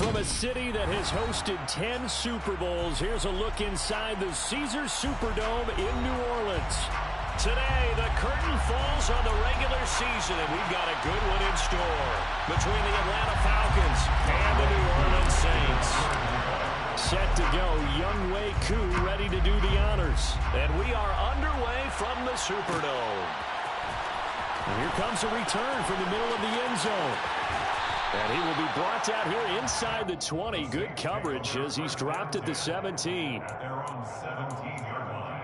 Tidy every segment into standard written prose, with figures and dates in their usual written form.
From a city that has hosted 10 Super Bowls, here's a look inside the Caesars Superdome in New Orleans. Today, the curtain falls on the regular season, and we've got a good one in store between the Atlanta Falcons and the New Orleans Saints. Set to go, Younghoe Koo ready to do the honors. And we are underway from the Superdome. And here comes a return from the middle of the end zone. And he will be brought out here inside the 20. Good coverage as he's dropped at the 17. They're on the 17-yard line.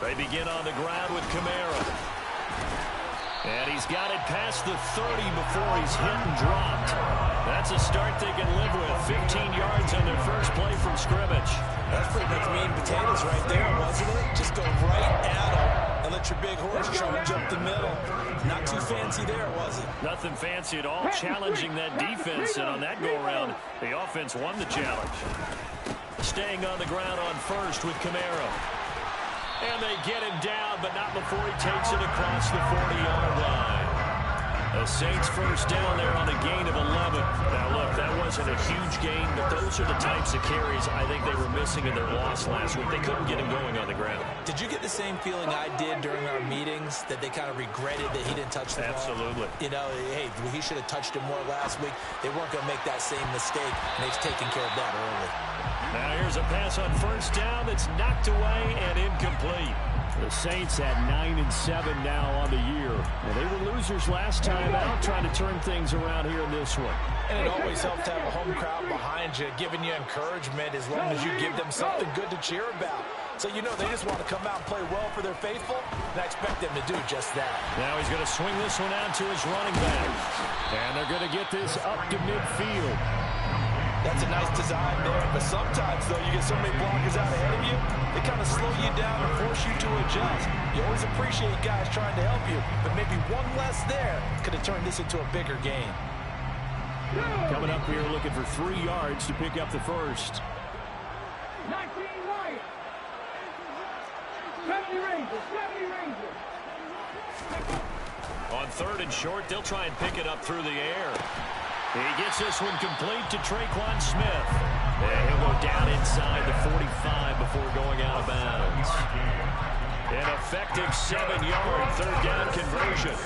They begin on the ground with Kamara. And he's got it past the 30 before he's hit and dropped. That's a start they can live with. 15 yards on their first play from scrimmage. That's pretty much meat and potatoes right there, wasn't it? Just go right at them and let your big horse charge up the middle. Not too fancy there, was it? Nothing fancy at all, challenging that defense. And on that go-around, the offense won the challenge. Staying on the ground on first with Kamara. And they get him down, but not before he takes it across the 40-yard line. The Saints first down there on a gain of 11. Now, look, that wasn't a huge gain, but those are the types of carries I think they were missing in their loss last week. They couldn't get him going on the ground. Did you get the same feeling I did during our meetings, that they kind of regretted that he didn't touch the ball? Absolutely. You know, hey, he should have touched it more last week. They weren't going to make that same mistake, and they've taken care of that early. Now here's a pass on first down that's knocked away and incomplete. The Saints at 9-7 now on the year. And they were losers last time out, trying to turn things around here in this one. And it always helps to have a home crowd behind you, giving you encouragement as long as you give them something good to cheer about. So, you know, they just want to come out and play well for their faithful, and I expect them to do just that. Now he's going to swing this one out to his running back. And they're going to get this up to midfield. That's a nice design there, but sometimes, though, you get so many blockers out ahead of you, they kind of slow you down and force you to adjust. You always appreciate guys trying to help you, but maybe one less there could have turned this into a bigger game. Coming up here looking for 3 yards to pick up the first. 19 Lions. 70 Rangers. 70 Rangers. On third and short, they'll try and pick it up through the air. He gets this one complete to Tre'Quan Smith. And he'll go down inside the 45 before going out of bounds. An effective 7-yard third down conversion.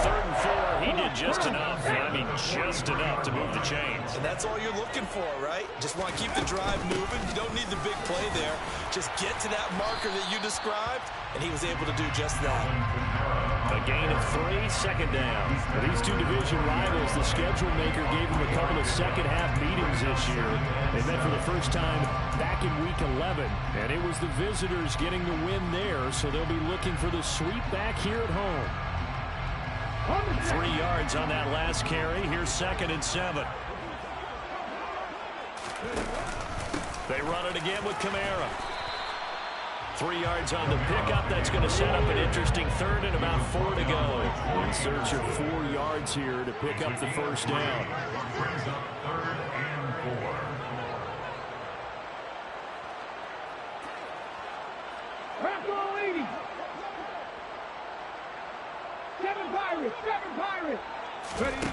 3rd and 4, he did just enough. I mean, just enough to move the chains. And that's all you're looking for, right? Just want to keep the drive moving. You don't need the big play there. Just get to that marker that you described, and he was able to do just that. A gain of 3, second down. For these two division rivals, the schedule maker gave them a couple of second-half meetings this year. They met for the first time back in Week 11, and it was the visitors getting the win there, so they'll be looking for the sweep back here at home. 3 yards on that last carry. Here's 2nd and 7. They run it again with Kamara. 3 yards on the pickup. That's going to set up an interesting 3rd and about 4 to go. In search of 4 yards here to pick up the first down. Brings up 3rd and 4. Bronco 80. 7 Pirates. 7 Pirates. Ready.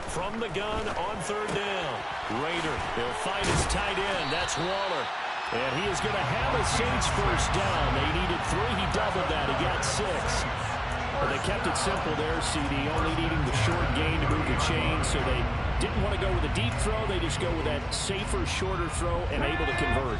From the gun on 3rd down. Raider, he'll find his tight end. That's Waller. And he is going to have a Saints first down. They needed 3. He doubled that. He got 6. Well, they kept it simple there, CD, only needing the short gain to move the chains, so they didn't want to go with a deep throw. They just go with that safer, shorter throw and able to convert.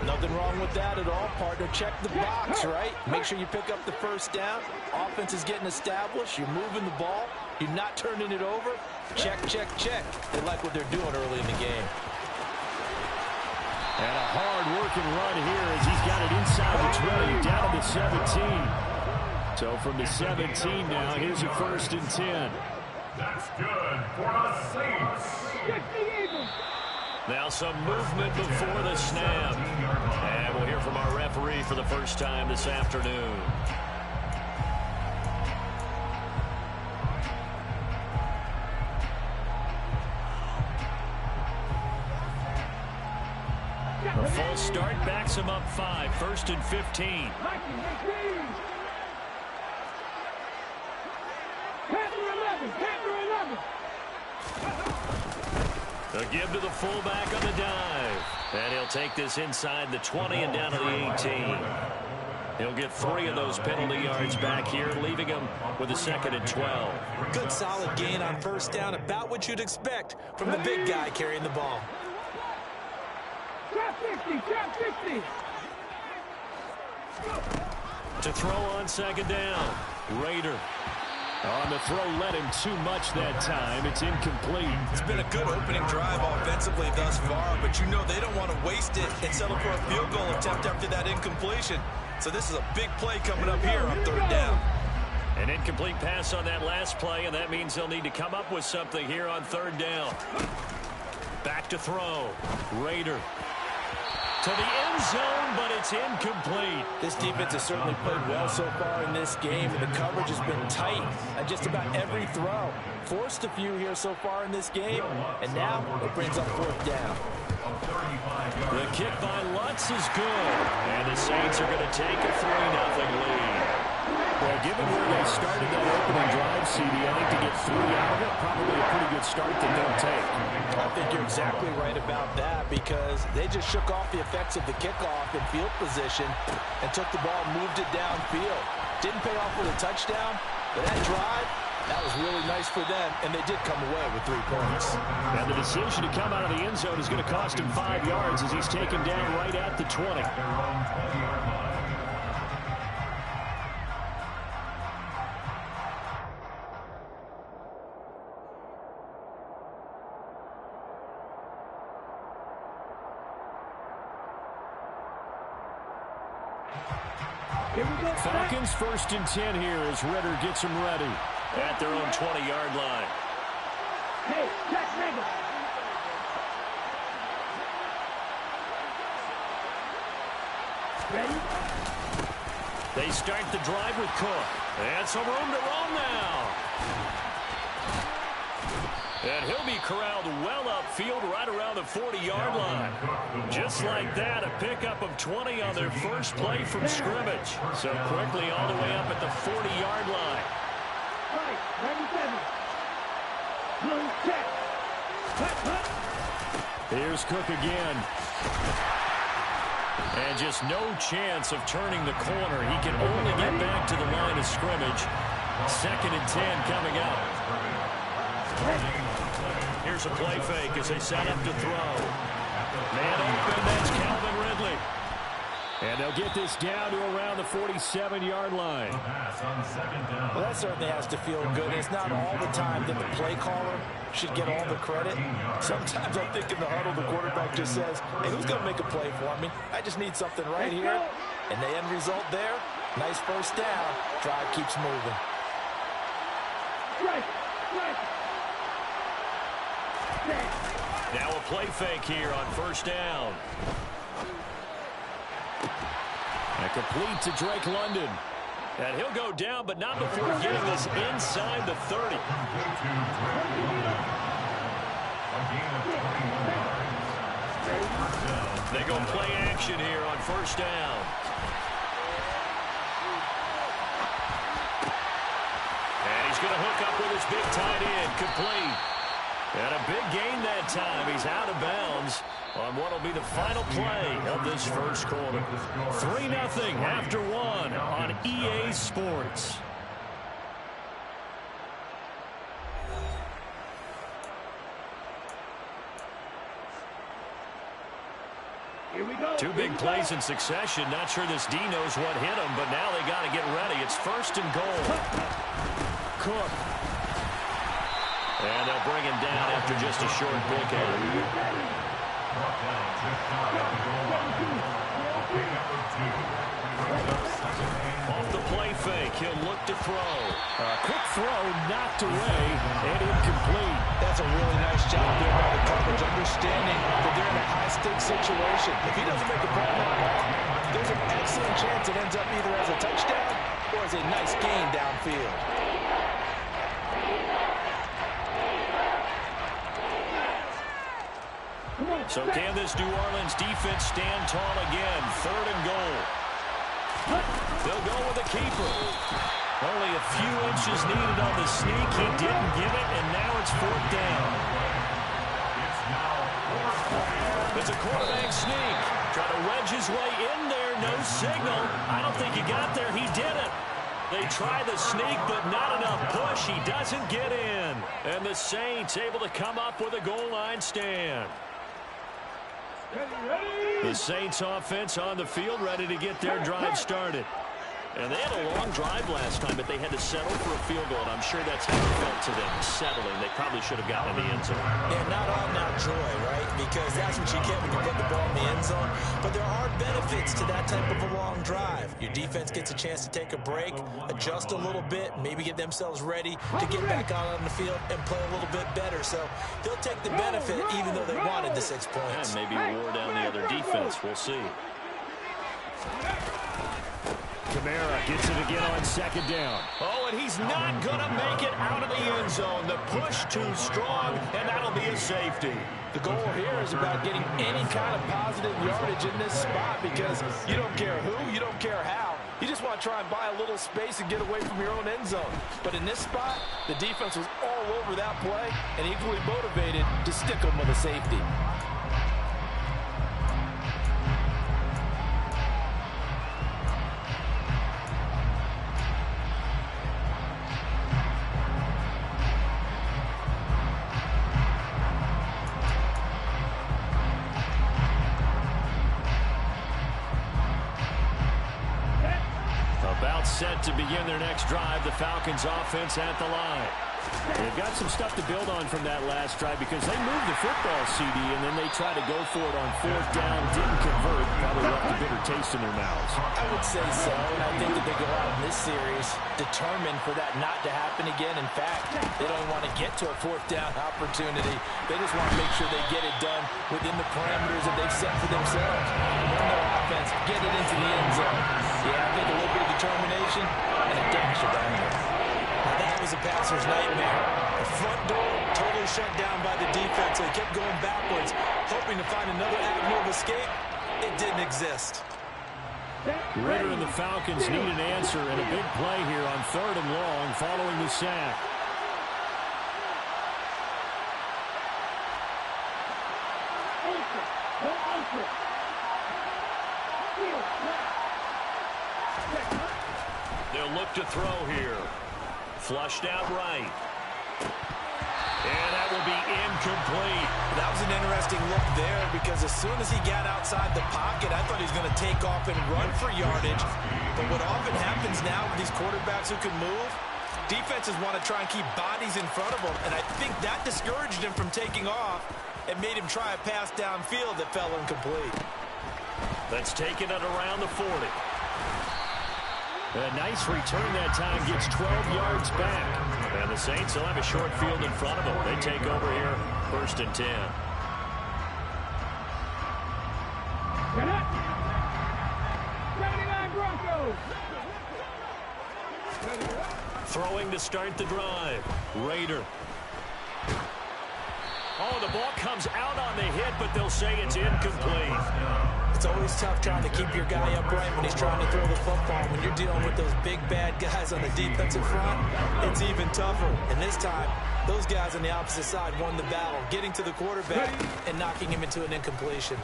Nothing wrong with that at all, partner. Check the box, right? Make sure you pick up the first down. Offense is getting established. You're moving the ball. You're not turning it over. Check, check, check. They like what they're doing early in the game. And a hard-working run here as he's got it inside the 20, down to the 17. So from the 17 now, here's a 1st and 10. That's good for the Saints. Now some movement before the snap. And we'll hear from our referee for the first time this afternoon. start backs him up 5, 1st and 15. A give to the fullback on the dive. And he'll take this inside the 20 and down to the 18. He'll get 3 of those penalty yards back here, leaving him with a 2nd and 12. Good solid gain on 1st down, about what you'd expect from the big guy carrying the ball. Trap 50, trap 50. To throw on 2nd down. Raider. On the throw, led him too much that time. It's incomplete. It's been a good opening drive offensively thus far, but you know they don't want to waste it and settle for a field goal attempt after that incompletion. So this is a big play coming up here on 3rd down. An incomplete pass on that last play, and that means they'll need to come up with something here on 3rd down. Back to throw. Raider. To the end zone, but it's incomplete. This defense has certainly played well so far in this game, and the coverage has been tight on just about every throw. Forced a few here so far in this game, and now it brings up 4th down. The kick by Lutz is good, and the Saints are going to take a 3-0 lead. Well, given where they started that opening drive, CD, I think to get 3 out of it, probably a pretty good start that they'll take. I think you're exactly right about that, because they just shook off the effects of the kickoff in field position and took the ball and moved it downfield. Didn't pay off with a touchdown, but that drive, that was really nice for them, and they did come away with 3 points. And the decision to come out of the end zone is going to cost him 5 yards as he's taken down right at the 20. Falcons 1st and 10 here as Ritter gets them ready at their own 20-yard line. Hey, check nigga. Ready? They start the drive with Cook. And some room to roam now. And he'll be corralled well upfield right around the 40-yard line. Just like that, a pickup of 20 on their first play from scrimmage. So quickly all the way up at the 40-yard line. Right, 97. Blue check. Hut, hut. Here's Cook again. And just no chance of turning the corner. He can only get back to the line of scrimmage. 2nd and 10 coming up. Here's a play fake as they set up to throw. Man open, that's Calvin Ridley. And they'll get this down to around the 47-yard line. Well, that certainly has to feel good. It's not all the time that the play caller should get all the credit. Sometimes I think in the huddle, the quarterback just says, hey, who's going to make a play for me? I just need something right here. And the end result there, nice 1st down. Drive keeps moving. Strike, strike. Now a play fake here on 1st down. And complete to Drake London. And he'll go down, but not before getting this inside the 30. They go play action here on 1st down. And he's going to hook up with his big tight end, complete. And a big gain that time. He's out of bounds on what will be the final play of this first quarter. 3-0 after 1 on EA Sports. Here we go. 2 big plays in succession. Not sure this D knows what hit him, but now they got to get ready. It's 1st and goal. Cook. And they'll bring him down after just a short pickup. Off the play fake, he'll look to throw. A quick throw knocked away and incomplete. That's a really nice job there by the coverage, understanding that they're in a high-stakes situation. If he doesn't make a play on that ball, there's an excellent chance it ends up either as a touchdown or as a nice gain downfield. Come on, So can this New Orleans defense stand tall again? 3rd and goal. They'll go with the keeper. Only a few inches needed on the sneak. He didn't give it, and now it's 4th down. It's a quarterback sneak. Trying to wedge his way in there. No signal. I don't think he got there. He didn't. They try the sneak, but not enough push. He doesn't get in. And the Saints able to come up with a goal line stand. The Saints offense on the field, ready to get their drive started. And they had a long drive last time, but they had to settle for a field goal, and I'm sure that's how it felt to them, settling. They probably should have gotten in the end zone. Yeah, not all now joy, right? Because that's what you get when you put the ball in the end zone. But there are benefits to that type of a long drive. Your defense gets a chance to take a break, adjust a little bit, maybe get themselves ready to get back out on the field and play a little bit better. So they'll take the benefit even though they wanted the 6 points. And maybe wore down the other defense. We'll see. Kamara gets it again on 2nd down. Oh, and he's not going to make it out of the end zone. The push too strong, and that'll be a safety. The goal here is about getting any kind of positive yardage in this spot because you don't care who, you don't care how. You just want to try and buy a little space and get away from your own end zone. But in this spot, the defense was all over that play and equally motivated to stick them with a safety. Set to begin their next drive. The Falcons offense at the line. They've got some stuff to build on from that last drive because they moved the football, CD, and then they tried to go for it on 4th down, didn't convert, probably left a bitter taste in their mouths. I would say so, and I think that they go out in this series determined for that not to happen again. In fact, they don't want to get to a 4th down opportunity. They just want to make sure they get it done within the parameters that they've set for themselves. Run their offense, get it into the end zone. Yeah, I think a little bit of determination and a dash of anger. Now that was a passer's nightmare. The front door totally shut down by the defense. They kept going backwards, hoping to find another avenue of escape. It didn't exist. Ridder and the Falcons need an answer and a big play here on 3rd and long following the sack. They'll look to throw here. Flushed out right. And that will be incomplete. That was an interesting look there because as soon as he got outside the pocket, I thought he was going to take off and run for yardage. But what often happens now with these quarterbacks who can move, defenses want to try and keep bodies in front of them. And I think that discouraged him from taking off and made him try a pass downfield that fell incomplete. Let's take it at around the 40. A nice return that time, gets 12 yards back. And the Saints will have a short field in front of them. They take over here, 1st and 10. Get up! 79 Broncos! Throwing to start the drive. Raider. Oh, the ball comes out on the hit, but they'll say it's incomplete. It's always tough trying to keep your guy upright when he's trying to throw the football. When you're dealing with those big, bad guys on the defensive front, it's even tougher. And this time, those guys on the opposite side won the battle, getting to the quarterback and knocking him into an incompletion.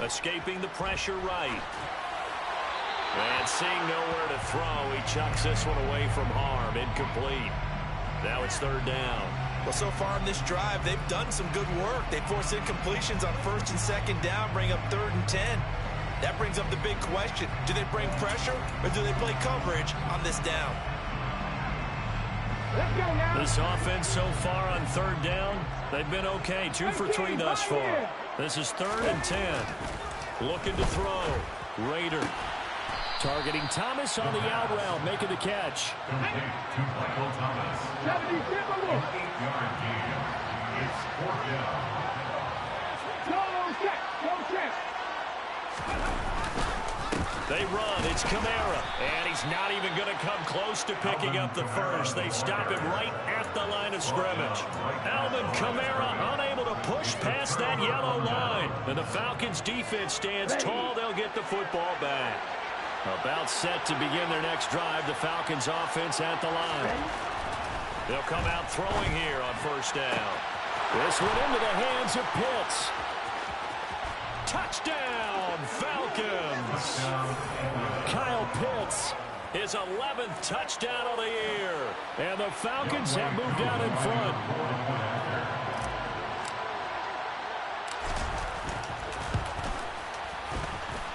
Escaping the pressure right. And seeing nowhere to throw, he chucks this one away from harm. Incomplete. Now it's 3rd down. Well, so far in this drive, they've done some good work. They force incompletions on 1st and 2nd down, bring up 3rd and 10. That brings up the big question. Do they bring pressure or do they play coverage on this down? Let's go now. This offense so far on 3rd down, they've been okay. 2 for 3 thus far. This is 3rd and 10. Looking to throw. Raider. Targeting Thomas on the out route, making the catch. Complete to Michael Thomas. 77 8-yard gain. It's 4th down. Go check. Go check. They run. It's Kamara. And he's not even going to come close to picking up the first. They stop him right at the line of scrimmage. Alvin Kamara unable to push past that yellow line. And the Falcons defense stands tall. They'll get the football back. About set to begin their next drive. The Falcons offense at the line. They'll come out throwing here on first down. This went into the hands of Pitts. Touchdown, Falcons. Kyle Pitts, his 11th touchdown of the year. And the Falcons have moved out in front.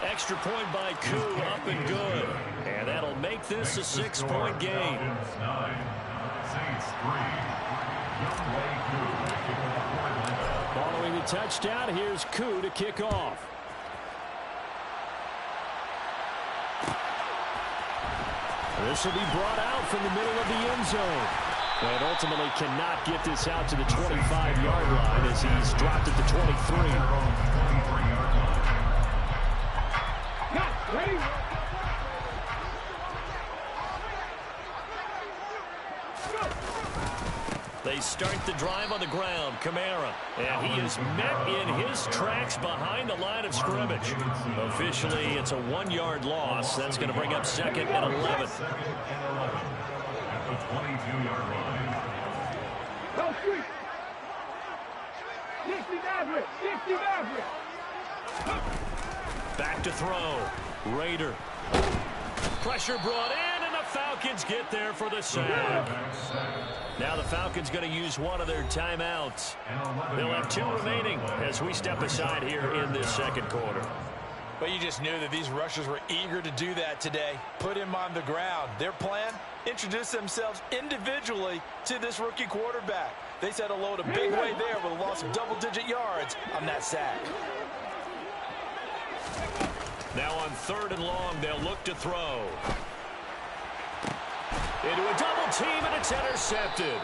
Extra point by Koo, up and good. And that'll make this a 6-point game. Following the touchdown, here's Koo to kick off. This will be brought out from the middle of the end zone. And ultimately cannot get this out to the 25-yard line as he's dropped at the 23. Ready? They start the drive on the ground. Kamara. And he is met in his tracks behind the line of scrimmage. Officially, it's a 1-yard loss. That's going to bring up 2nd and 11. At the 22-yard line. Go street. 60 average. 60 average. Back to throw. Raider. Pressure brought in, and the Falcons get there for the sack. Now the Falcons going to use one of their timeouts. They'll have 2 remaining as we step aside here in this second quarter. But you just knew that these rushers were eager to do that today. Put him on the ground. Their plan? Introduce themselves individually to this rookie quarterback. They said hello to Big Way there with a loss of double-digit yards on that sack. Now on 3rd and long, they'll look to throw. Into a double team, and it's intercepted.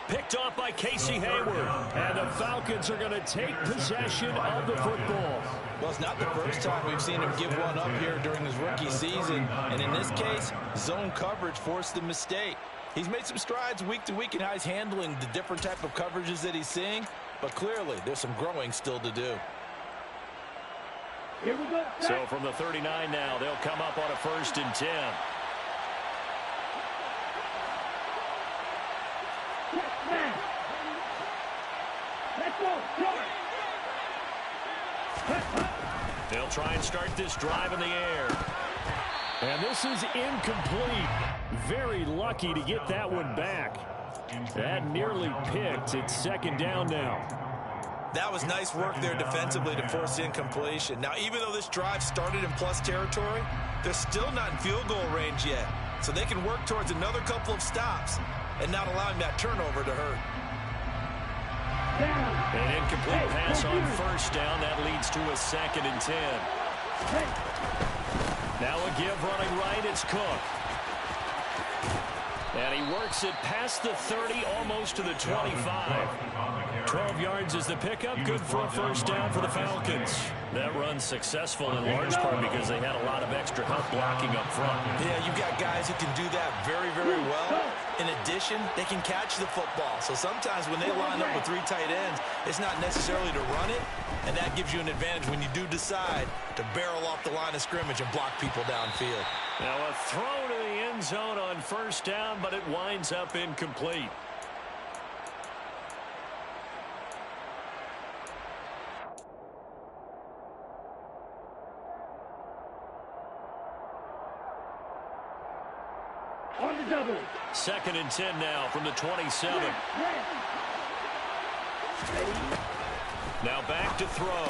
Picked off by Casey Hayward. And the Falcons are going to take possession of the football. Well, it's not the first time we've seen him give one up here during his rookie season. And in this case, zone coverage forced the mistake. He's made some strides week to week in how he's handling the different type of coverages that he's seeing. But clearly, there's some growing still to do. Here we go. So from the 39 now, they'll come up on a 1st and 10. Let's go. They'll try and start this drive in the air. And this is incomplete. Very lucky to get that one back. That nearly picked. It's 2nd down now. That was nice work there defensively to force incompletion. Now, even though this drive started in plus territory, they're still not in field goal range yet. So they can work towards another couple of stops and not allowing that turnover to hurt. An incomplete pass on 1st down. That leads to a 2nd and 10. Now a give running right. It's Cook. And he works it past the 30, almost to the 25. 12 yards is the pickup. Good for a 1st down for the Falcons. That run's successful in large part because they had a lot of extra help blocking up front. Yeah, you've got guys who can do that very, very well. In addition, they can catch the football. So sometimes when they line up with 3 tight ends, it's not necessarily to run it, and that gives you an advantage when you do decide to barrel off the line of scrimmage and block people downfield. Now a throw to the end zone on 1st down, but it winds up incomplete. On the double. 2nd and 10 now from the 27. Now back to throw.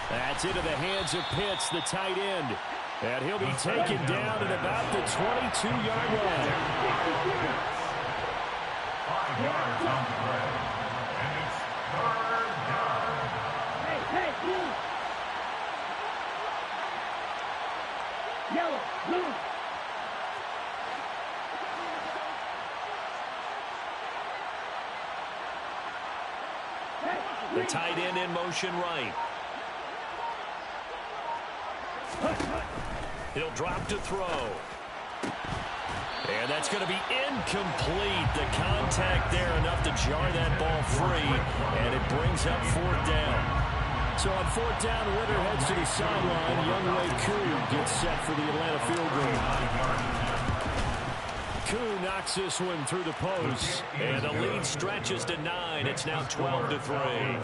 That's into the hands of Pitts, the tight end. And he'll be taken down at about the 22-yard line. 5 yards on the play. And it's 3rd down. Hey, blue. Yellow, blue. The tight end in motion right. He'll drop to throw. And that's going to be incomplete. The contact there enough to jar that ball free, and it brings up 4th down. So on 4th down, Ritter heads to the sideline. Younghoe Koo gets set for the Atlanta field goal. Koo knocks this one through the post, and the lead stretches to 9. It's now 12-3.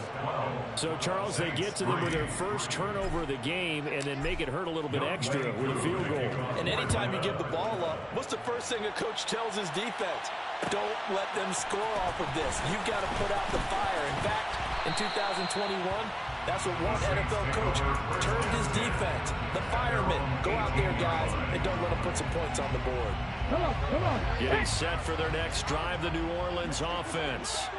So, Charles, they get to them with their first turnover of the game and then make it hurt a little bit extra with a field goal. And anytime you give the ball up, what's the first thing a coach tells his defense? Don't let them score off of this. You've got to put out the fire. In fact, in 2021, that's what one NFL coach turned his defense. The firemen. Go out there, guys, and don't let them put some points on the board. Come on. Getting set for their next drive, the New Orleans offense.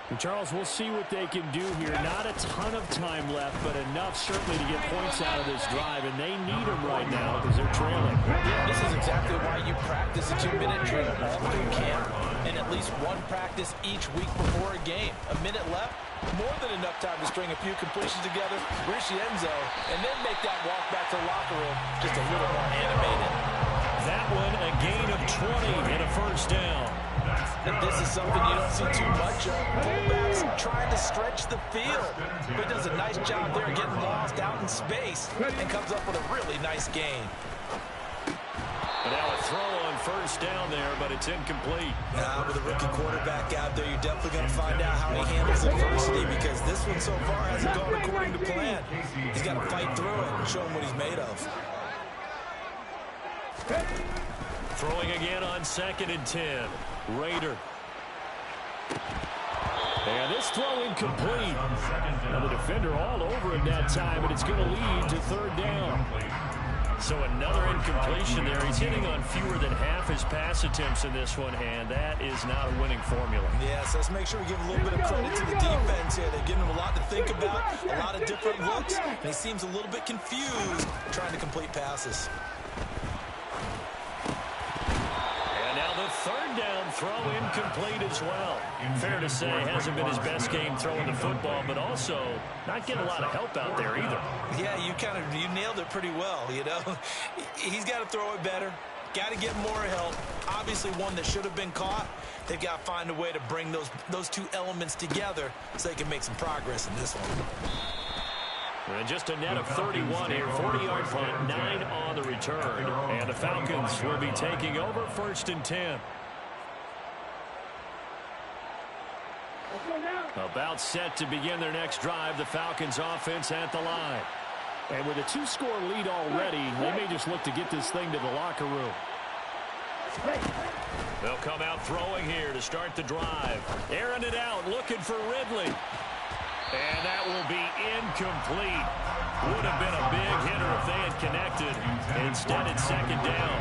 And Charles, we'll see what they can do here. Not a ton of time left, but enough certainly to get points out of this drive, and they need them right now because they're trailing. Yeah, this is exactly why you practice a 2-minute drill all through camp, and at least one practice each week before a game. A minute left, more than enough time to string a few completions together, reach the end zone, and then make that walk back to the locker room just a little more animated. That one, a gain of 20 and a 1st down. And this is something you don't see too much of. Fullbacks trying to stretch the field. But does a nice job there getting lost out in space and comes up with a really nice gain. And now a throw on 1st down there, but it's incomplete. With a rookie quarterback out there, you're definitely going to find out how he handles adversity because this one so far hasn't gone according to plan. He's got to fight through it and show him what he's made of. Throwing again on 2nd and 10. Raider. And this throw incomplete. And the defender all over him that time, but it's going to lead to 3rd down. So another incompletion there. He's hitting on fewer than half his pass attempts in this one, and that is not a winning formula. Yes, let's make sure we give a little bit of credit to the defense here. They're giving him a lot to think about, a lot of different looks, and he seems a little bit confused trying to complete passes. The 3rd down throw incomplete as well. Fair to say, hasn't been his best game throwing the football, but also not getting a lot of help out there either. Yeah, you nailed it pretty well, you know. He's got to throw it better. Got to get more help. Obviously one that should have been caught. They've got to find a way to bring those two elements together so they can make some progress in this one. And just a net of 31 here. 40-yard punt, 9 on the return. And the Falcons will be taking over 1st and 10. About set to begin their next drive. The Falcons offense at the line. And with a 2-score lead already, they may just look to get this thing to the locker room. They'll come out throwing here to start the drive. Airing it out, looking for Ridley. And that will be incomplete. Would have been a big hitter if they had connected. Instead, it's 2nd down.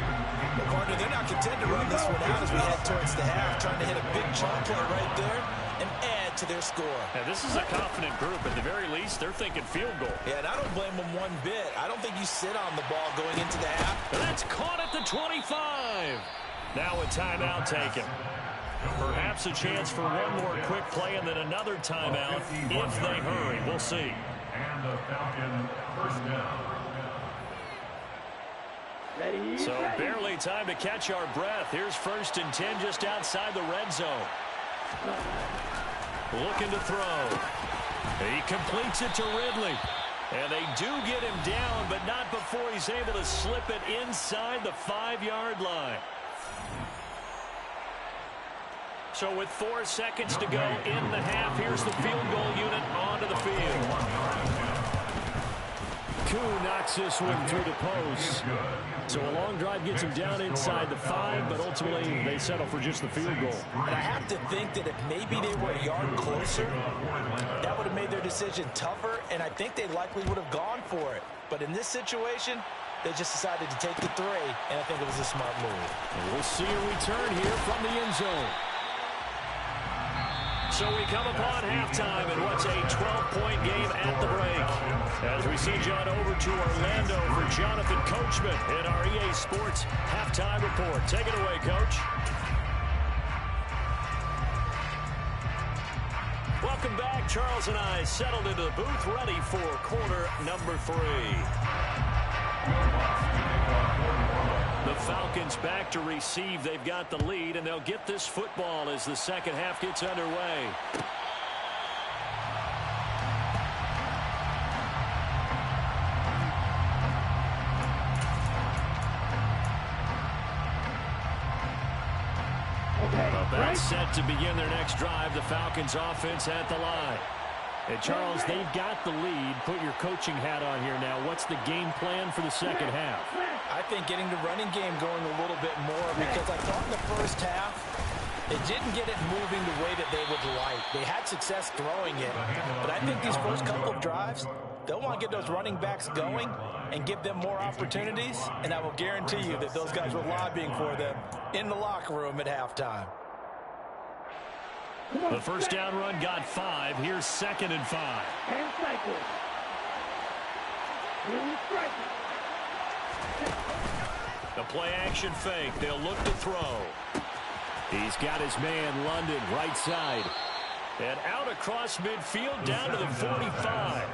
Well, partner, they're not content to run this one out as we head towards the half, trying to hit a big chunk play right there and add to their score. Now, this is a confident group. At the very least, they're thinking field goal. Yeah, and I don't blame them one bit. I don't think you sit on the ball going into the half. And that's caught at the 25. Now a timeout taken. Perhaps a chance for one more quick play and then another timeout if they hurry. We'll see. And the Falcon 1st down. So barely time to catch our breath. Here's 1st and 10 just outside the red zone. Looking to throw. He completes it to Ridley. And they do get him down, but not before he's able to slip it inside the 5-yard line. So with 4 seconds to go in the half, here's the field goal unit onto the field. Koo knocks this one through the post. So a long drive gets him down inside the 5, but ultimately they settle for just the field goal. And I have to think that if maybe they were a yard closer, that would have made their decision tougher, and I think they likely would have gone for it. But in this situation, they just decided to take the 3, and I think it was a smart move. And we'll see a return here from the end zone. So we come upon halftime in what's a 12-point game at the break. As we send on over to Orlando for Jonathan Coachman in our EA Sports Halftime Report. Take it away, Coach. Welcome back. Charles and I settled into the booth ready for quarter number 3. Falcons back to receive. They've got the lead, and they'll get this football as the second half gets underway. About set to begin their next drive. The Falcons offense at the line. And Charles, they've got the lead. Put your coaching hat on here now. What's the game plan for the second half? I think getting the running game going a little bit more, because I thought in the first half it didn't get it moving the way that they would like. They had success throwing it, but I think these first couple of drives, they'll want to get those running backs going and give them more opportunities, and I will guarantee you that those guys were lobbying for them in the locker room at halftime. The first down run got 5. Here's 2nd and 5. And cycle. The play action fake. They'll look to throw. He's got his man London right side. And out across midfield down to the 45.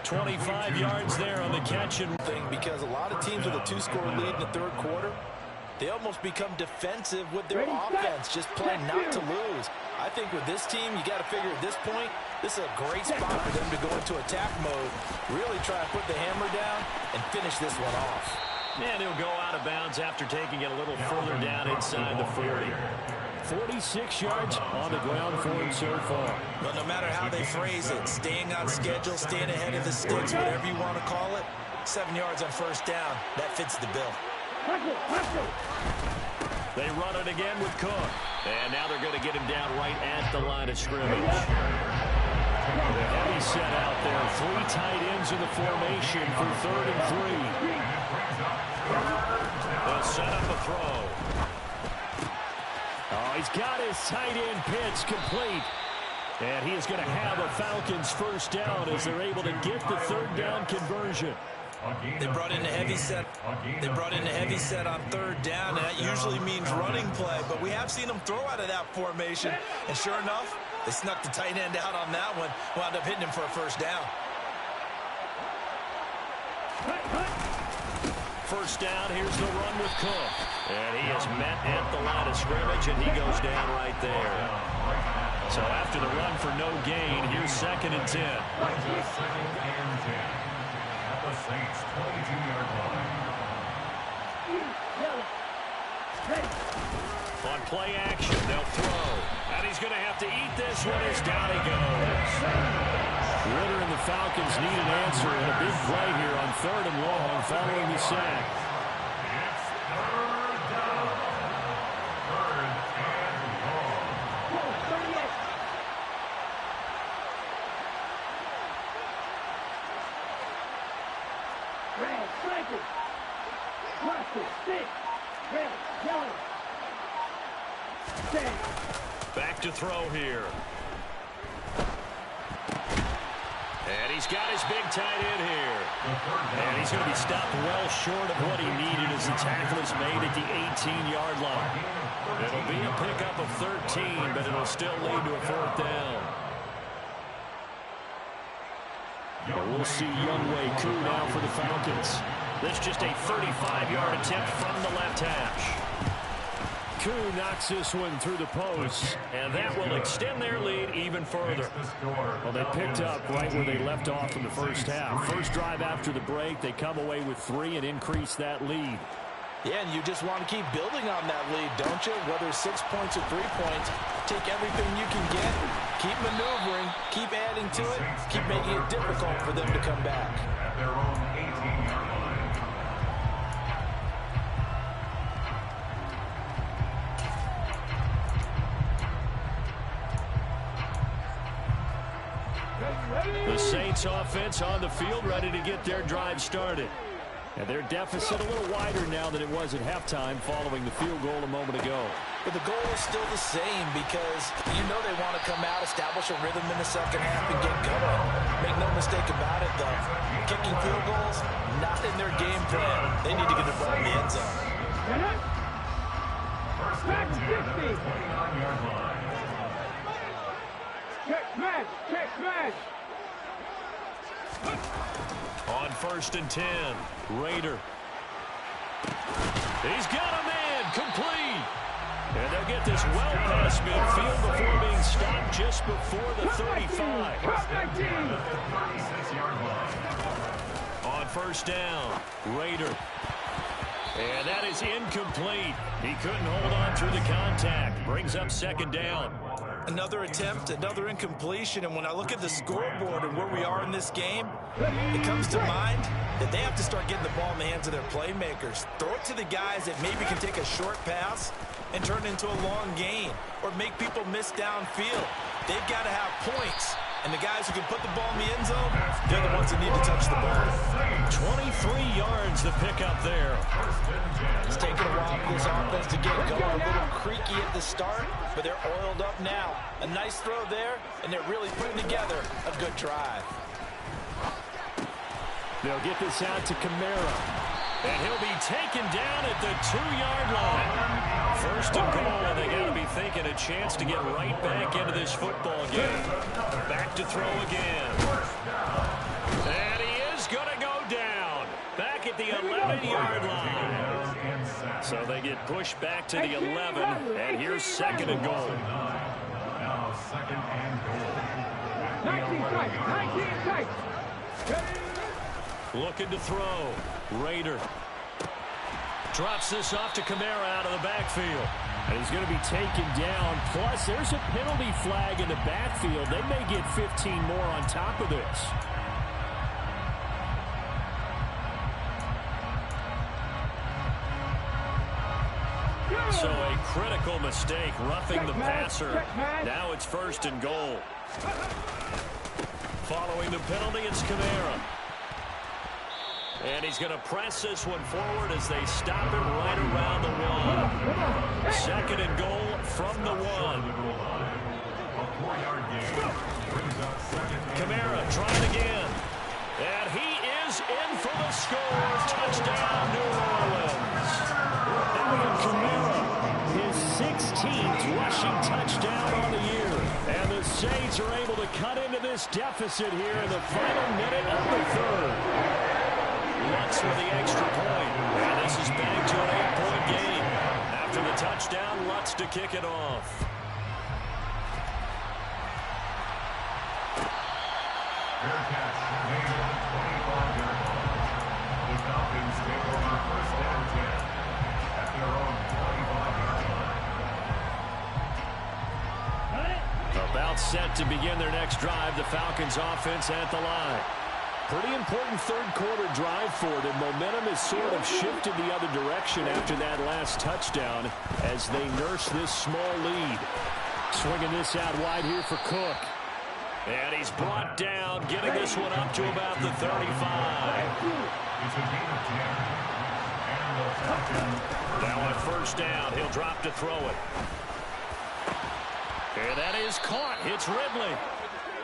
25 yards there on the catch and thing, because a lot of teams with a 2-score lead in the third quarter, they almost become defensive with their offense, just playing not to lose. I think with this team, you got to figure at this point, this is a great spot for them to go into attack mode, really try to put the hammer down and finish this one off. And he'll go out of bounds after taking it a little further down inside the 40. 46 yards on the ground for him so far. But no matter how they phrase it, staying on schedule, staying ahead of the sticks, whatever you want to call it, 7 yards on first down, that fits the bill. They run it again with Cook. And now they're going to get him down right at the line of scrimmage. The heavy set out there. 3 tight ends in the formation for 3rd and 3. They'll set up a throw. Oh, he's got his tight end pitch complete. And he is going to have a Falcons first down as they're able to get the 3rd down conversion. They brought in a heavy set. They brought in a heavy set on 3rd down, and that usually means running play. But we have seen them throw out of that formation, and sure enough, they snuck the tight end out on that one. Wound up hitting him for a first down. First down, here's the run with Cook. And he is met at the line of scrimmage, and he goes down right there. So after the run for no gain, here's 2nd and 10. The Saints 22-yard line. On play action, they'll throw. And he's going to have to eat this one as down he goes. Ridder and the Falcons need an answer, and a big play here on 3rd and long following the sack. It's 3rd down. 3rd and long. Red, cycle. Watch it, stick. Red, yellow. Stand. Back to throw here. And he's got his big tight end here. And he's going to be stopped well short of what he needed as the tackle is made at the 18-yard line. It'll be a pickup of 13, but it'll still lead to a 4th down. And we'll see Younghoe Koo now for the Falcons. This just a 35-yard attempt from the left hash. Koo knocks this one through the post, and that will extend their lead even further. Well, they picked up right where they left off in the first half. First drive after the break, they come away with 3 and increase that lead. Yeah, and you just want to keep building on that lead, don't you? Whether 6 points or 3 points, take everything you can get, keep maneuvering, keep adding to it, keep making it difficult for them to come back. At their own 18-yard line. The Saints offense on the field, ready to get their drive started. And their deficit a little wider now than it was at halftime following the field goal a moment ago. But the goal is still the same, because you know they want to come out, establish a rhythm in the second half, and get going. Make no mistake about it, though. Kicking field goals, not in their game plan. They need to get the ball in the end zone. First and 10 at the 29-yard line. Check smash, check smash. On 1st and 10, Raider. He's got a man complete. And they'll get this well past midfield before being stopped just before the 35. On first down, Raider. And that is incomplete. He couldn't hold on through the contact. Brings up second down. Another attempt, another incompletion, and when I look at the scoreboard and where we are in this game, it comes to mind that they have to start getting the ball in the hands of their playmakers. Throw it to the guys that maybe can take a short pass and turn it into a long gain or make people miss downfield. They've got to have points, and the guys who can put the ball in the end zone, they're the ones that need to touch the ball. 23 yards to pick up there. It's taken a while for this offense to get going. A little creaky at the start, but they're oiled up now. A nice throw there, and they're really putting together a good drive. They'll get this out to Kamara. And he'll be taken down at the 2-yard line. First and goal, and they got to be thinking a chance to get right back into this football game. Back to throw again. And he is going to go down. Back at the 11-yard line. So they get pushed back to the 11, and here's second and goal. Now second and goal. 19 strikes. Looking to throw. Raider drops this off to Kamara out of the backfield. And he's going to be taken down. Plus, there's a penalty flag in the backfield. They may get 15 more on top of this. So a critical mistake, roughing the passer. Now it's first and goal. Following the penalty, it's Kamara. And he's going to press this one forward as they stop it right around the 1. Second and goal from the 1. Kamara trying again. And he is in for the score. Touchdown, New Orleans. Alvin Kamara, his 16th rushing touchdown on the year. And the Saints are able to cut into this deficit here in the final minute of the third. Lutz with the extra point. And this is back to an 8-point game. After the touchdown, Lutz to kick it off. Bearcats remain on 25-yard line. The Falcons take over first down 10 at their own 25-yard line. About set to begin their next drive. The Falcons offense at the line. Pretty important third-quarter drive for them. Momentum has sort of shifted the other direction after that last touchdown as they nurse this small lead. Swinging this out wide here for Cook. And he's brought down, getting this one up to about the 35. It's a gain of 10. And the Falcons. Now on first down, he'll drop to throw it. And that is caught. It's Ridley.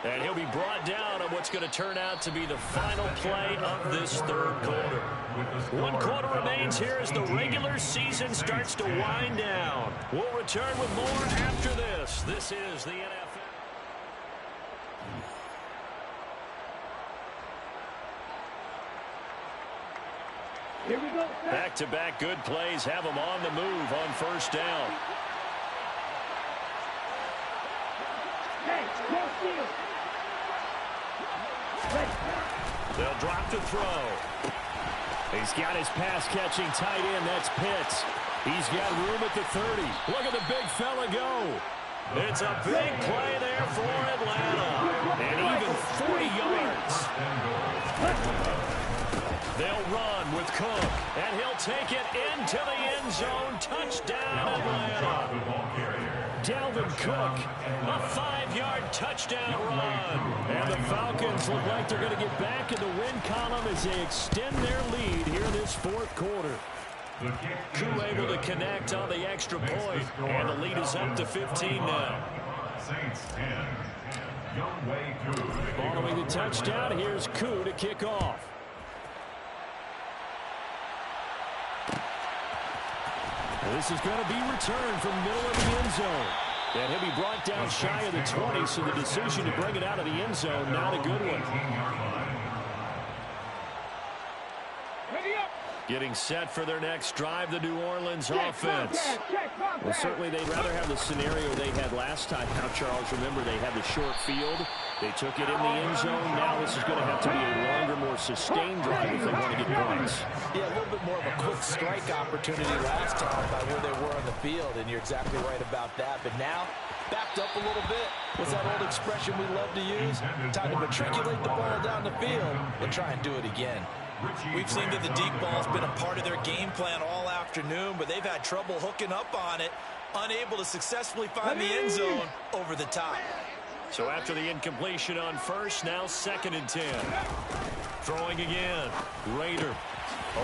And he'll be brought down on what's going to turn out to be the final play of this third quarter. 1 quarter remains here as the regular season starts to wind down. We'll return with more after this. This is the NFL. Here we go. Back-to-back good plays have them on the move on first down. Hey, go steal. They'll drop to throw. He's got his pass-catching tight end. That's Pitts. He's got room at the 30. Look at the big fella go. It's a big play there for Atlanta. And even 40 yards. They'll run with Cook. And he'll take it into the end zone. Touchdown, Atlanta. Dalvin Cook, a 5-yard touchdown run. And the Falcons look like they're going to get back in the win column as they extend their lead here in this fourth quarter. Koo able to connect on the extra point, and the lead is up to 15 now. Saints 10. Younghoe Koo. Following the touchdown, here's Koo to kick off. This is going to be returned from middle of the end zone. And he'll be brought down shy of the 20, so the decision to bring it out of the end zone, not a good one. Ready up. Getting set for their next drive, the New Orleans offense. Well, certainly they'd rather have the scenario they had last time. Now, Charles, remember, they had the short field. They took it in the end zone. Now this is going to have to be a longer, more sustained drive if they want to get points. Yeah, a little bit more of a quick strike opportunity last time by where they were on the field, and you're exactly right about that. But now, backed up a little bit. What's that old expression we love to use? Time to matriculate the ball down the field and try and do it again. We've seen that the deep ball's been a part of their game plan all afternoon, but they've had trouble hooking up on it, unable to successfully find the end zone over the top. So after the incompletion on first, now 2nd and 10. Throwing again. Raider.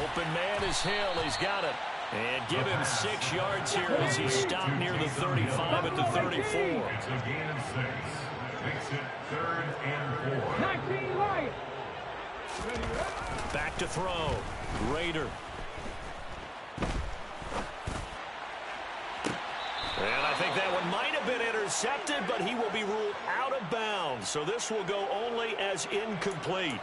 Open man is Hill. He's got it. And give him 6 yards here as he stopped near the 35 at the 34. It's a gain of 6. Makes it 3rd and 4. 19 right. Back to throw. Raider. And I think that one might have been intercepted, but he will be ruled out of bounds. So this will go only as incomplete.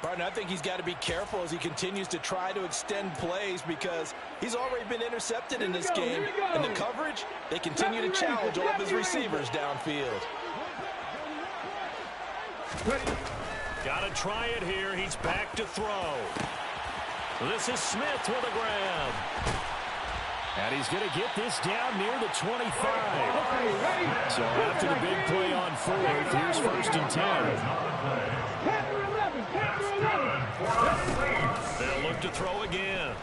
Partner, I think he's got to be careful as he continues to try to extend plays because he's already been intercepted in this game. And the coverage, they continue to challenge all of his receivers downfield. Got to try it here. He's back to throw. This is Smith with a grab. And he's going to get this down near the 25. So after the big play on 4th, here's 1st and 10. They'll look to throw again.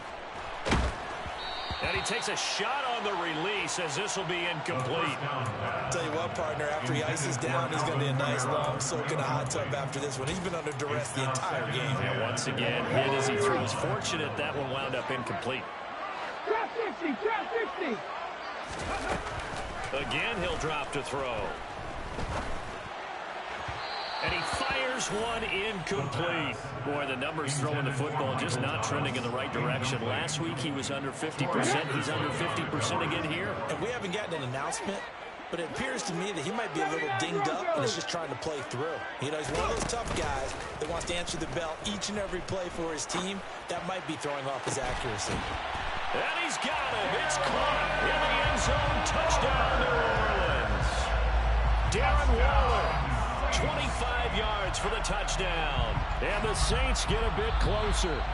And he takes a shot on the release as this will be incomplete. I'll tell you what, partner, after he ices down, he's going to be a nice long soak in a hot tub after this one. He's been under duress the entire game. And once again, hit as he throws. Fortunate that one wound up incomplete. Trap 60, trap 60. Again, he'll drop to throw. And he fires one incomplete. Boy, the numbers throwing the football just not trending in the right direction. Last week he was under 50%. He's under 50% again here. And we haven't gotten an announcement, but it appears to me that he might be a little dinged up and is just trying to play through. You know, he's one of those tough guys that wants to answer the bell each and every play for his team. That might be throwing off his accuracy. And he's got him. It's caught in the end zone. Touchdown, New Orleans. Darren Waller, 25 yards for the touchdown. And the Saints get a bit closer.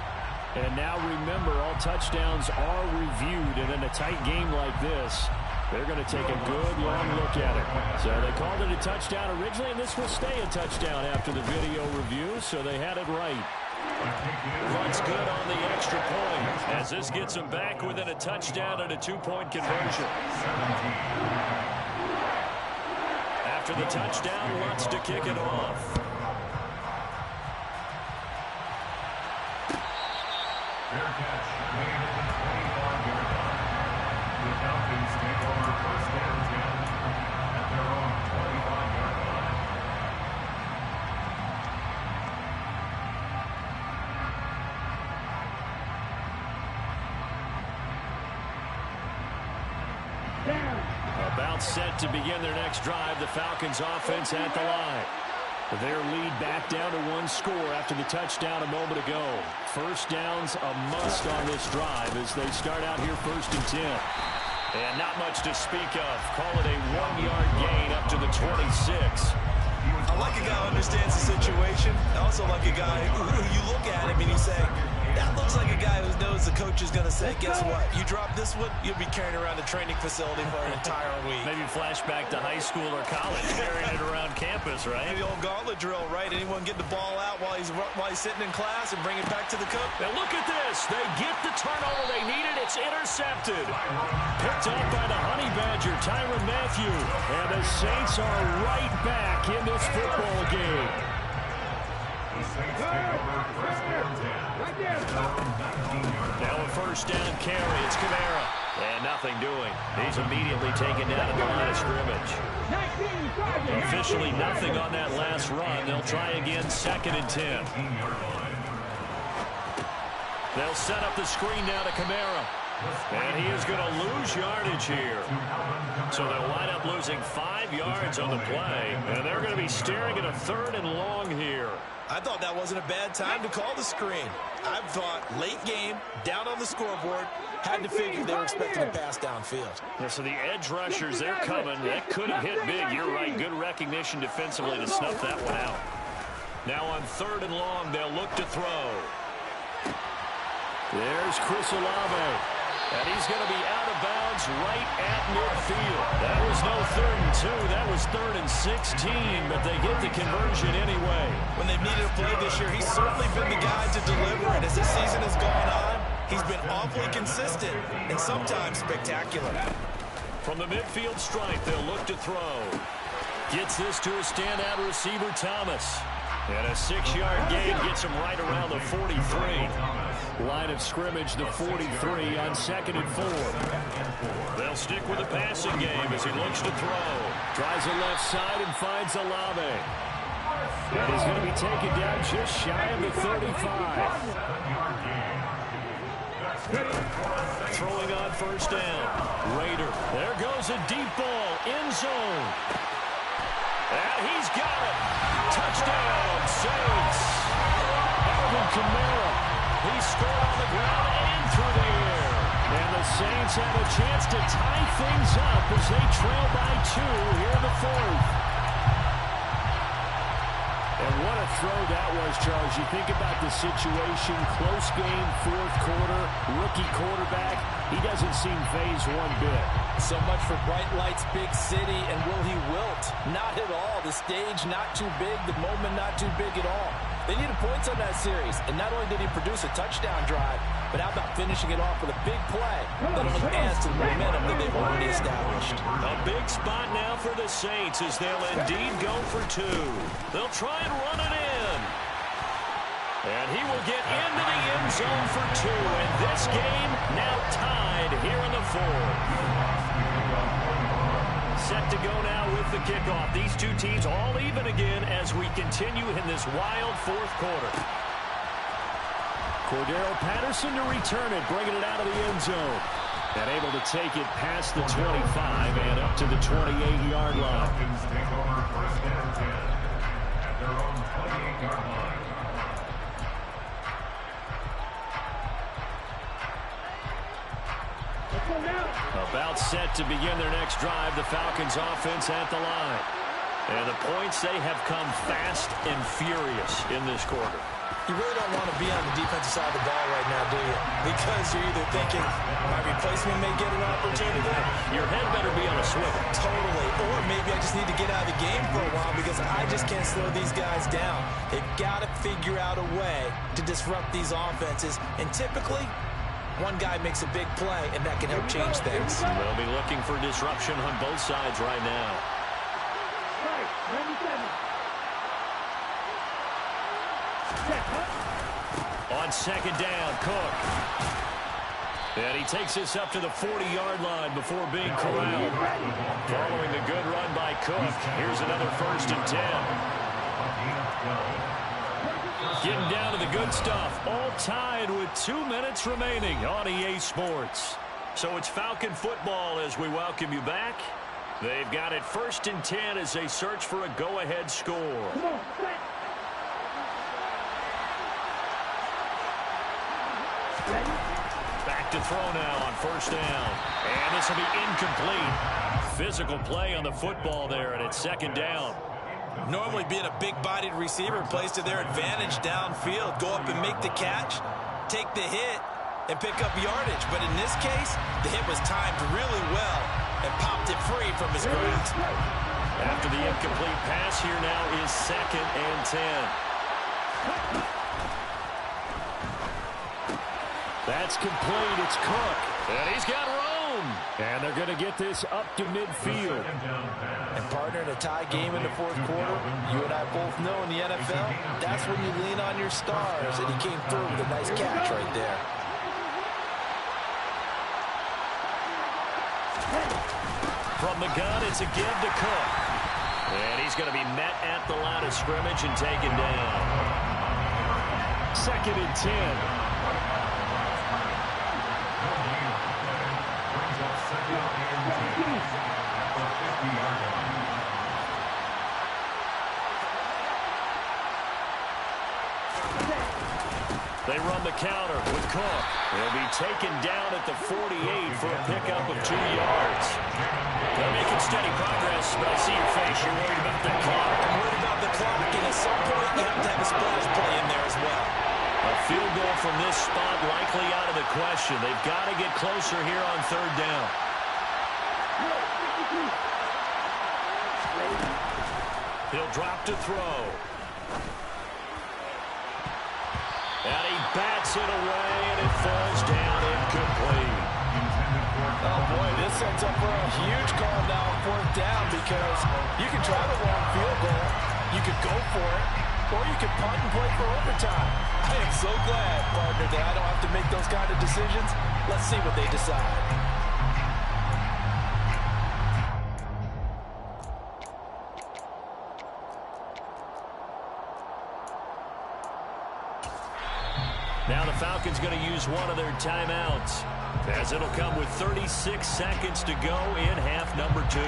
And now remember, all touchdowns are reviewed. And in a tight game like this, they're going to take a good long look at it. So they called it a touchdown originally, and this will stay a touchdown after the video review, so they had it right. Runs good on the extra point as this gets them back within a touchdown and a 2-point conversion. After the touchdown, wants to kick it off. Fair catch made at the 25-yard line. The Falcons take over 1st and 10 at their own 25-yard line. About set to begin their next drive, the Falcons offense at the line. Their lead back down to 1 score after the touchdown a moment ago. First down's a must on this drive as they start out here 1st and 10. And not much to speak of. Call it a 1-yard gain up to the 26. I like a guy who understands the situation. I also like a guy who you look at him and you say, that looks like a guy who knows the coach is going to say, guess what? You drop this one, you'll be carrying around the training facility for an entire week. Maybe flashback to high school or college, carrying it around campus, right? Maybe the old gauntlet drill, right? Anyone get the ball out while he's sitting in class and bring it back to the coach? Now look at this. They get the turnover they needed. It's intercepted. Picked up by the Honey Badger, Tyrann Mathieu. And the Saints are right back in this football game. The Saints take over 1st and 10. Now a 1st down carry. It's Kamara. And nothing doing. He's immediately taken down at the line of scrimmage. Officially nothing on that last run. They'll try again 2nd and 10. They'll set up the screen now to Kamara. And he is going to lose yardage here. So they'll wind up losing 5 yards on the play. And they're going to be staring at a 3rd and long here. I thought that wasn't a bad time to call the screen. I thought late game, down on the scoreboard, had to figure they were expecting a pass downfield. Yeah, so the edge rushers, they're coming. That could have hit big. You're right. Good recognition defensively to snuff that one out. Now on 3rd and long, they'll look to throw. There's Chris Olave. And he's going to be out of bounds right at midfield. That was no 3rd and 2. That was 3rd and 16, but they get the conversion anyway. When they've needed a play this year, he's certainly been the guy to deliver. And as this season has gone on, he's been awfully consistent and sometimes spectacular. From the midfield stripe, they'll look to throw. Gets this to a standout receiver, Thomas. And a 6-yard gain gets him right around the 43. Line of scrimmage, the 43 on 2nd and 4. They'll stick with the passing game as he looks to throw. Tries the left side and finds Olave. And he's going to be taken down just shy of the 35. Throwing on 1st down. Raider. There goes a deep ball. End zone. And he's got it. Touchdown, Saints. Alvin Kamara. He scored on the ground and through the air. And the Saints have a chance to tie things up as they trail by 2 here in the 4th. And what a throw that was, Charles. You think about the situation, close game, 4th quarter, rookie quarterback. He doesn't seem phased one bit. So much for bright lights, big city, and will he wilt? Not at all. The stage not too big, the moment not too big at all. They needed points on that series, and not only did he produce a touchdown drive, but how about finishing it off with a big play that only adds to the momentum that they've already established. A big spot now for the Saints as they'll indeed go for 2. They'll try and run it in. And he will get into the end zone for 2. And this game now tied here in the 4th. Set to go now with the kickoff. These two teams all even again as we continue in this wild 4th quarter. Cordero Patterson to return it, bringing it out of the end zone. And able to take it past the 25 and up to the 28-yard line. Falcons take over 1st and 10 at their own 28-yard line. About set to begin their next drive, the Falcons offense at the line. And the points, they have come fast and furious in this quarter. You really don't want to be on the defensive side of the ball right now, do you? Because you're either thinking, my replacement may get an opportunity. Your head better be on a swivel. Totally. Or maybe I just need to get out of the game for a while because I just can't slow these guys down. They've got to figure out a way to disrupt these offenses. And typically, one guy makes a big play, and that can help change things. They'll be looking for disruption on both sides right now. On 2nd down, Cook. And he takes this up to the 40-yard line before being corralled. Following the good run by Cook, here's another 1st and 10. Getting down to the good stuff. All tied with 2 minutes remaining on EA Sports. So it's Falcon football as we welcome you back. They've got it 1st and 10 as they search for a go-ahead score. Back to throw now on 1st down. And this will be incomplete. Physical play on the football there, and it's 2nd down. Normally being a big-bodied receiver plays to their advantage downfield. Go up and make the catch, take the hit, and pick up yardage. But in this case, the hit was timed really well and popped it free from his grasp. After the incomplete pass, here now is 2nd and 10. That's complete. It's Cook. And he's got room. And they're going to get this up to midfield. And partner, in a tie game in the 4th quarter, you and I both know in the NFL, that's when you lean on your stars. And he came through with a nice catch right there. From the gun, it's a give to Cook. And he's going to be met at the line of scrimmage and taken down. 2nd and 10. 50-yard line. They run the counter with Cook. He'll be taken down at the 48 for a pickup of 2 yards. They're making steady progress, but I see your face. You're worried about the clock. I'm worried about the clock, and at some point, you have to have a splash play in there as well. A field goal from this spot likely out of the question. They've got to get closer here on 3rd down. He'll drop to throw. And he bats it away, and it falls down incomplete. Oh, boy, this sets up for a huge call now on 4th down because you can try the long field goal, you could go for it, or you could punt and play for overtime. I am so glad, partner, that I don't have to make those kind of decisions. Let's see what they decide. Now the Falcons going to use one of their timeouts, as it'll come with 36 seconds to go in half number 2.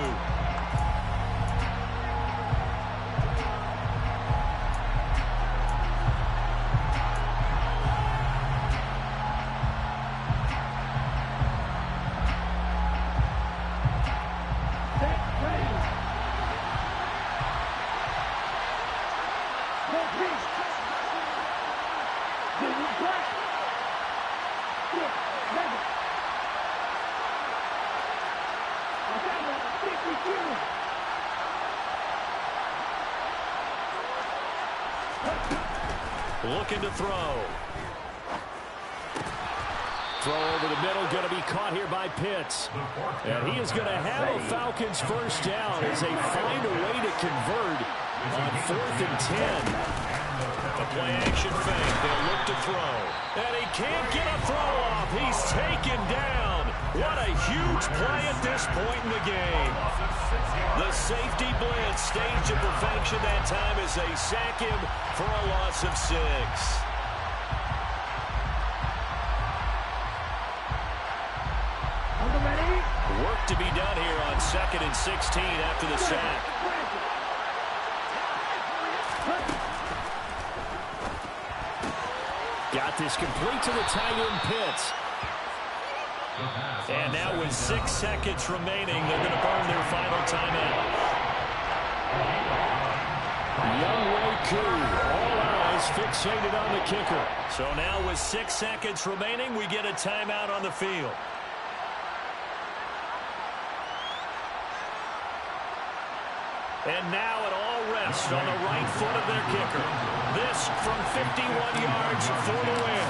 Looking to throw. Throw over the middle, going to be caught here by Pitts. And he is going to have a Falcons first down as they find a way to convert on 4th and 10. A play action fake. They'll look to throw. And he can't get a throw off. He's taken down. What a huge play at this point in the game. The safety blitz staged to perfection that time as they sack him for a loss of 6. Work to be done here on 2nd and 16 after the sack. Got this complete to the tight end Pitts. And now with 6 seconds remaining, they're going to burn their final timeout. Younghoe Koo, all eyes fixated on the kicker. So now with 6 seconds remaining, we get a timeout on the field. And now it all rests on the right foot of their kicker. This from 51 yards for the win.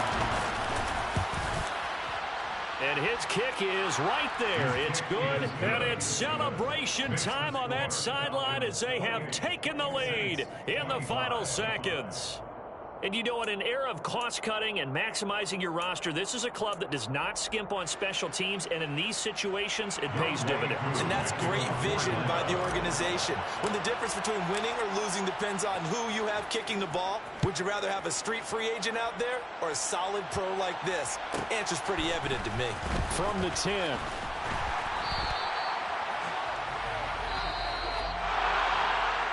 And his kick is right there. It's good, and it's celebration time on that sideline as they have taken the lead in the final seconds. And you know, in an era of cost-cutting and maximizing your roster, this is a club that does not skimp on special teams, and in these situations, it pays dividends. And that's great vision by the organization. When the difference between winning or losing depends on who you have kicking the ball, would you rather have a street free agent out there or a solid pro like this? Answer's pretty evident to me. From the 10.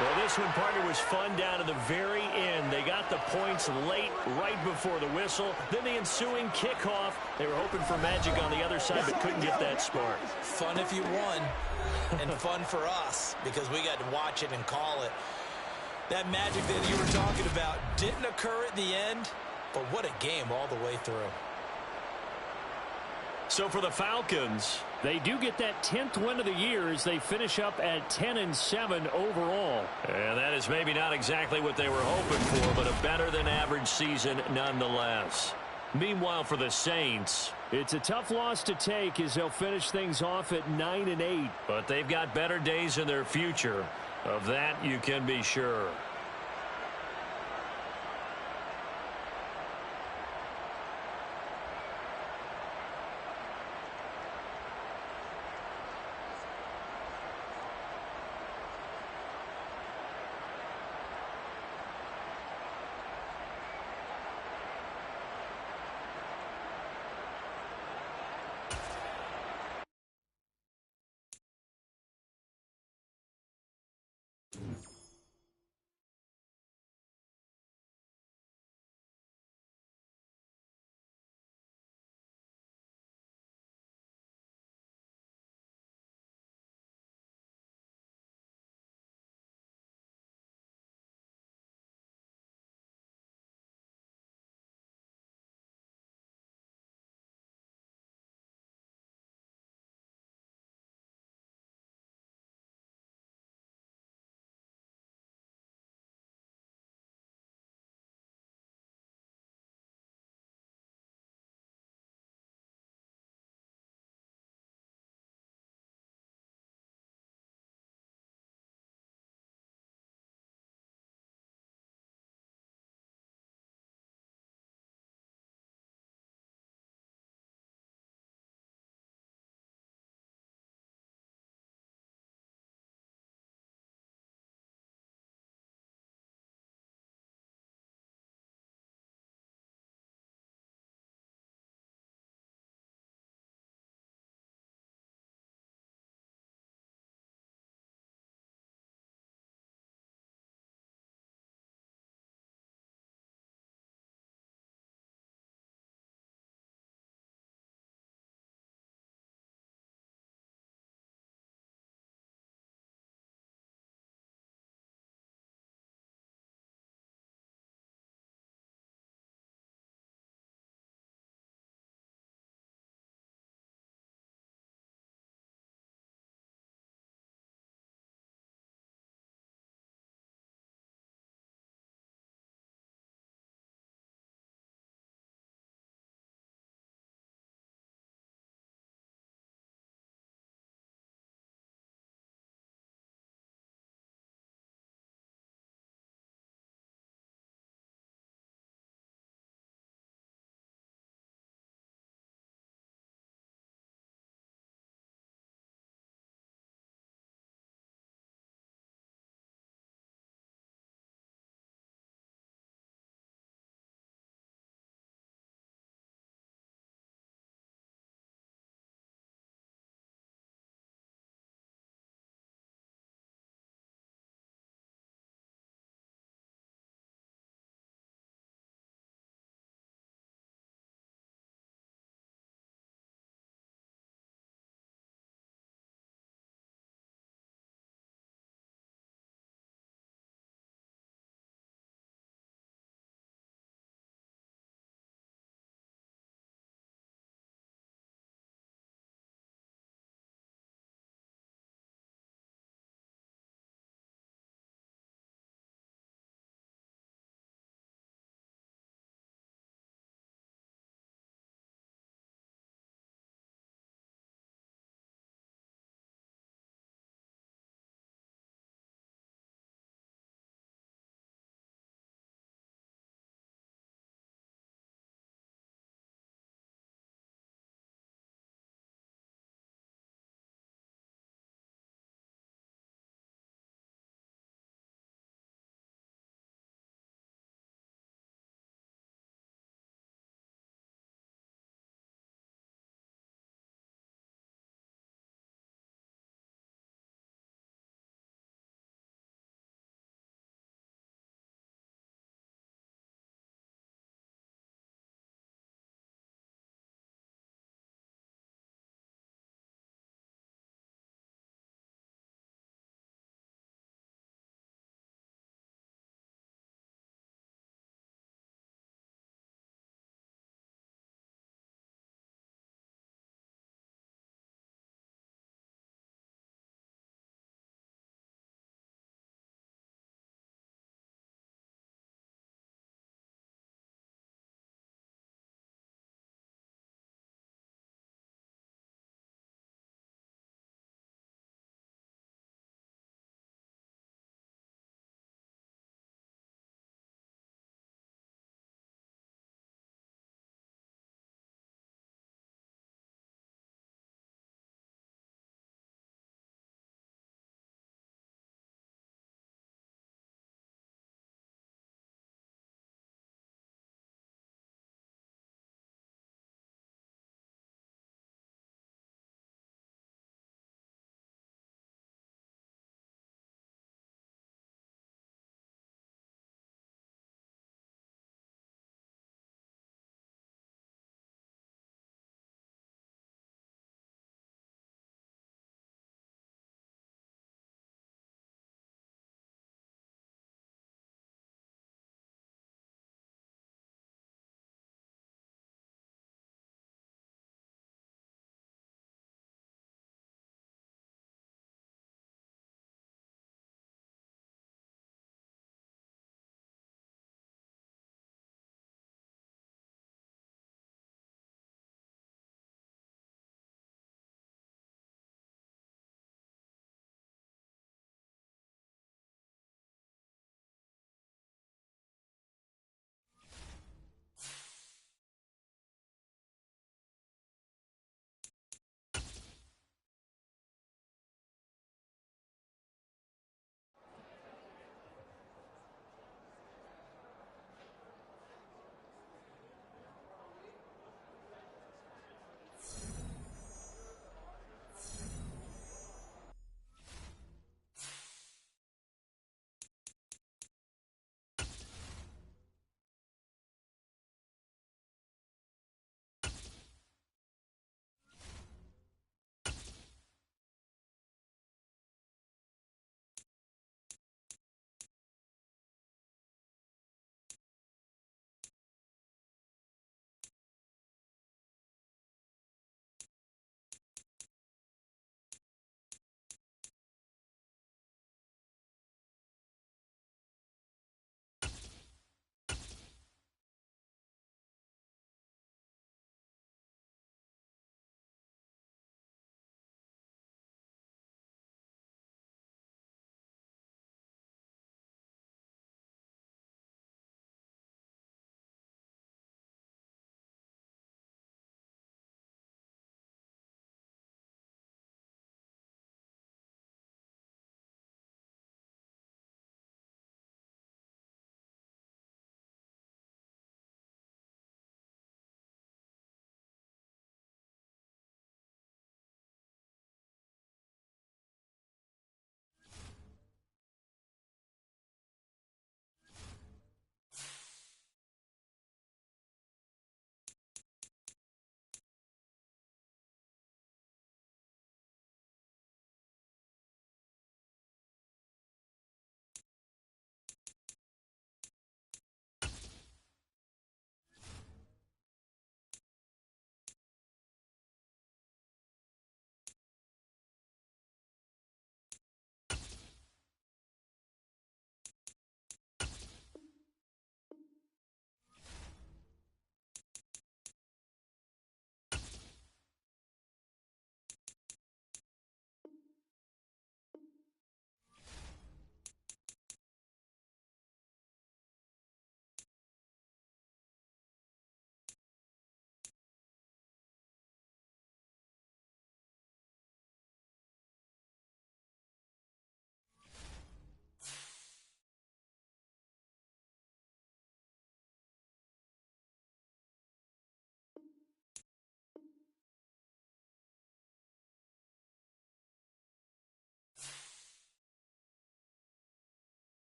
Well, this one, partner, was fun down to the very end. They got the points late, right before the whistle. Then the ensuing kickoff. They were hoping for magic on the other side, but couldn't get that spark. Fun if you won, and fun for us, because we got to watch it and call it. That magic that you were talking about didn't occur at the end, but what a game all the way through. So for the Falcons, they do get that 10th win of the year as they finish up at 10-7 overall. And that is maybe not exactly what they were hoping for, but a better-than-average season nonetheless. Meanwhile, for the Saints, it's a tough loss to take as they'll finish things off at 9-8. But they've got better days in their future. Of that, you can be sure.